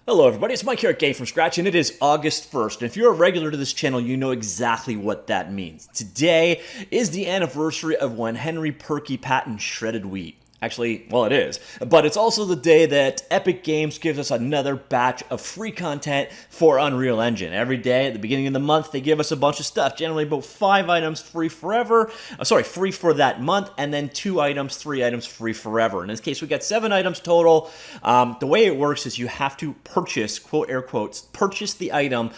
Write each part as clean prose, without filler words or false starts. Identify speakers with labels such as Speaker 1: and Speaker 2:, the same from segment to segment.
Speaker 1: Hello everybody, it's Mike here at Game From Scratch, and it is August 1st. And if you're a regular to this channel, you know exactly what that means. Today is the anniversary of when Henry Perky patented shredded wheat. Actually, well, it is. But it's also the day that Epic Games gives us another batch of free content for Unreal Engine. Every day at the beginning of the month, they give us a bunch of stuff. Generally about 5 items free forever. Free for that month, and then 2 items, 3 items free forever. In this case, we got 7 items total. The way it works is you have to purchase, quote, air quotes, purchase the item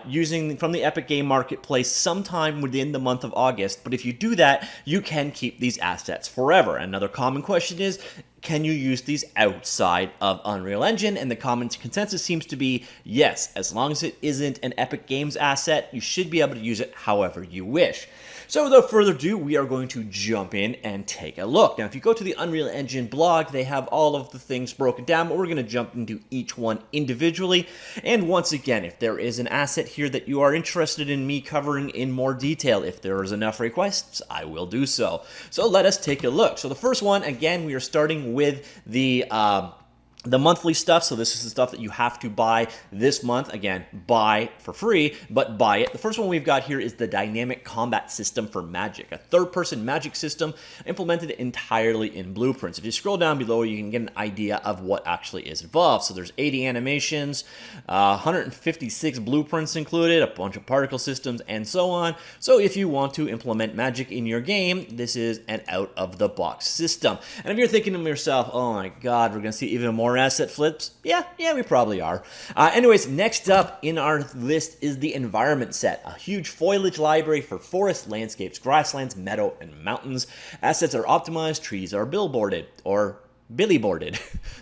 Speaker 1: using from the Epic Game Marketplace sometime within the month of August. But if you do that, you can keep these assets forever. Another common question is, can you use these outside of Unreal Engine? And the common consensus seems to be yes. As long as it isn't an Epic Games asset, you should be able to use it however you wish. So without further ado, we are going to jump in and take a look. Now, if you go to the Unreal Engine blog, they have all of the things broken down, but we're going to jump into each one individually. And once again, if there is an asset here that you are interested in me covering in more detail, if there is enough requests, I will do so. So let us take a look. So the first one, again, we are starting with the monthly stuff. So this is the stuff that you have to buy this month. Again, buy for free, but buy it. The first one we've got here is the dynamic combat system for Magic, a third-person Magic system implemented entirely in blueprints. If you scroll down below, you can get an idea of what actually is involved. So there's 80 animations, 156 blueprints included, a bunch of particle systems, and so on. So if you want to implement Magic in your game, this is an out-of-the-box system. And if you're thinking to yourself, oh my god, we're going to see even more asset flips? Yeah, we probably are. Anyways, next up in our list is the environment set, a huge foliage library for forest, landscapes, grasslands, meadow, and mountains. Assets are optimized, trees are billboarded, or billyboarded.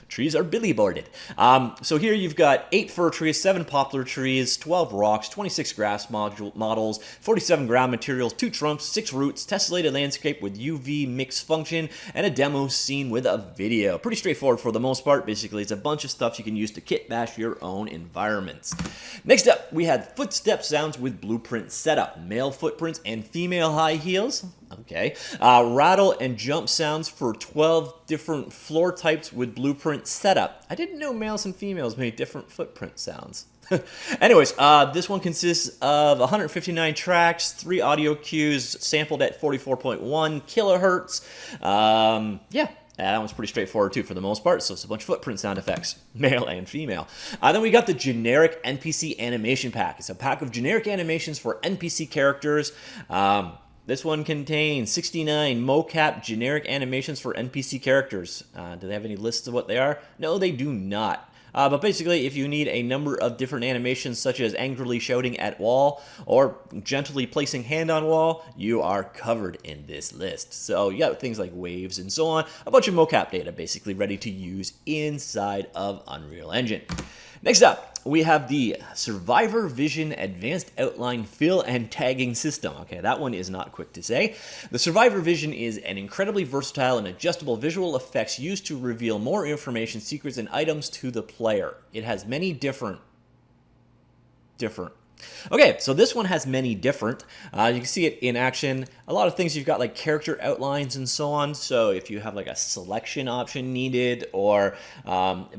Speaker 1: Trees are billyboarded. So here you've got 8 fir trees, 7 poplar trees, 12 rocks, 26 grass models, 47 ground materials, 2 trunks, 6 roots, tessellated landscape with UV mix function, and a demo scene with a video. Pretty straightforward for the most part. Basically, it's a bunch of stuff you can use to kit bash your own environments. Next up, we had footstep sounds with blueprint setup, male footprints and female high heels. Okay. Rattle and jump sounds for 12 different floor types with blueprint setup. I didn't know males and females made different footprint sounds. Anyways, this one consists of 159 tracks, 3 audio cues, sampled at 44.1 kilohertz. That one's pretty straightforward too for the most part, so it's a bunch of footprint sound effects, male and female. Then we got the generic NPC animation pack. It's a pack of generic animations for NPC characters. This one contains 69 mocap generic animations for NPC characters. Do they have any lists of what they are? No, they do not. But basically, if you need a number of different animations, such as angrily shouting at wall or gently placing hand on wall, you are covered in this list. So you got things like waves and so on, a bunch of mocap data basically ready to use inside of Unreal Engine. Next up, we have the Survivor Vision Advanced Outline Fill and Tagging System. Okay, that one is not quick to say. The Survivor Vision is an incredibly versatile and adjustable visual effects used to reveal more information, secrets, and items to the player. It has many different. Okay, so this one has many different. You can see it in action. A lot of things you've got like character outlines and so on. So if you have like a selection option needed, or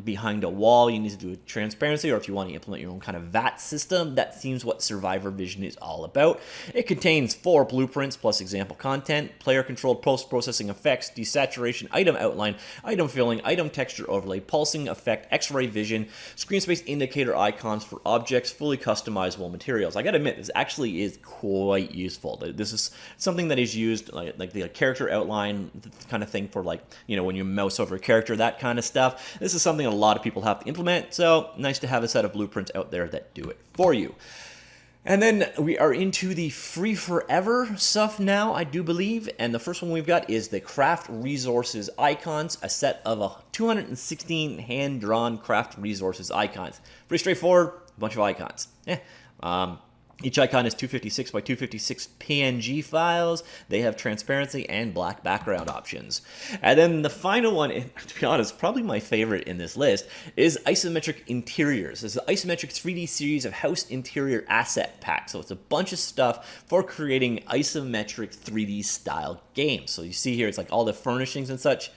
Speaker 1: behind a wall you need to do a transparency, or if you want to implement your own kind of VAT system, that seems what Survivor Vision is all about. It contains 4 blueprints plus example content, player-controlled post-processing effects, desaturation, item outline, item filling, item texture overlay, pulsing effect, X-ray vision, screen space indicator icons for objects, fully customizable materials. I gotta admit, this actually is quite useful. This is something that is used like the character outline kind of thing for, like, you know, when you mouse over a character, that kind of stuff. This is something a lot of people have to implement, so nice to have a set of blueprints out there that do it for you. And then we are into the free forever stuff now, I do believe. And the first one we've got is the Craft Resources Icons, a set of 216 hand-drawn Craft Resources icons. Pretty straightforward, a bunch of icons. Each icon is 256 by 256 PNG files. They have transparency and black background options. And then the final one, to be honest, probably my favorite in this list, is Isometric Interiors. This is the Isometric 3D series of house interior asset packs. So it's a bunch of stuff for creating isometric 3D style games. So you see here, it's like all the furnishings and such.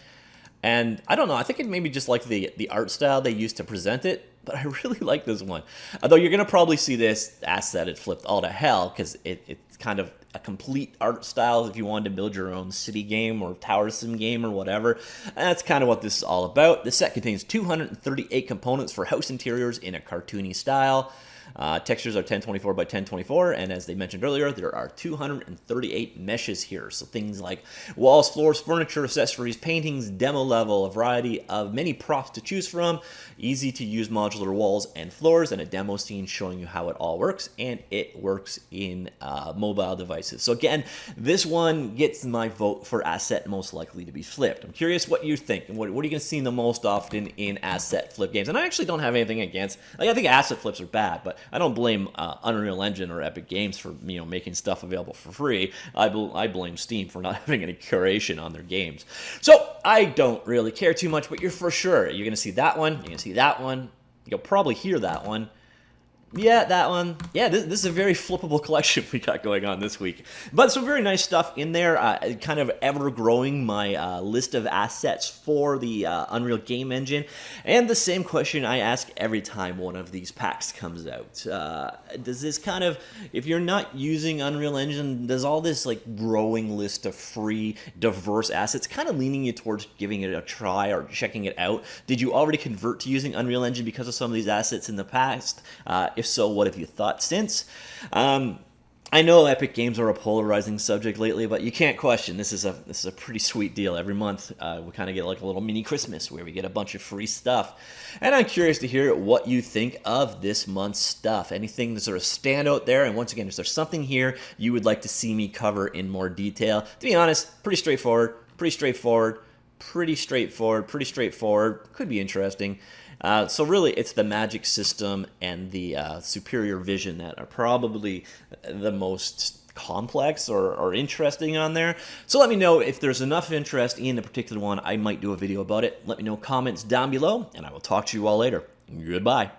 Speaker 1: And I don't know, I think it maybe just like the art style they used to present it, but I really like this one. Although you're going to probably see this asset, it flipped all to hell, because it's kind of a complete art style if you wanted to build your own city game or tower sim game or whatever. And that's kind of what this is all about. The set contains 238 components for house interiors in a cartoony style. Textures are 1024 by 1024, and as they mentioned earlier, there are 238 meshes here. So things like walls, floors, furniture, accessories, paintings, demo level, a variety of many props to choose from, easy to use modular walls and floors, and a demo scene showing you how it all works, and it works in mobile devices. So again, this one gets my vote for asset most likely to be flipped. I'm curious what you think, and what are you going to see the most often in asset flip games? And I actually don't have anything against, like, I think asset flips are bad, but I don't blame Unreal Engine or Epic Games for making stuff available for free. I blame Steam for not having any curation on their games. So I don't really care too much, but you're going to see that one. You're going to see that one. You'll probably hear that one. Yeah, that one. Yeah, this is a very flippable collection we got going on this week. But some very nice stuff in there, kind of ever-growing my list of assets for the Unreal Game Engine. And the same question I ask every time one of these packs comes out. Does this kind of, if you're not using Unreal Engine, does all this like growing list of free, diverse assets kind of leaning you towards giving it a try or checking it out? Did you already convert to using Unreal Engine because of some of these assets in the past? If so, what have you thought since? I know Epic Games are a polarizing subject lately, but you can't question this is a pretty sweet deal. Every month we kind of get like a little mini Christmas where we get a bunch of free stuff. And I'm curious to hear what you think of this month's stuff. Anything that sort of stand out there? And once again, is there something here you would like to see me cover in more detail? To be honest, pretty straightforward. Could be interesting. So really, it's the magic system and the superior vision that are probably the most complex or interesting on there. So let me know if there's enough interest in a particular one. I might do a video about it. Let me know in comments down below, and I will talk to you all later. Goodbye.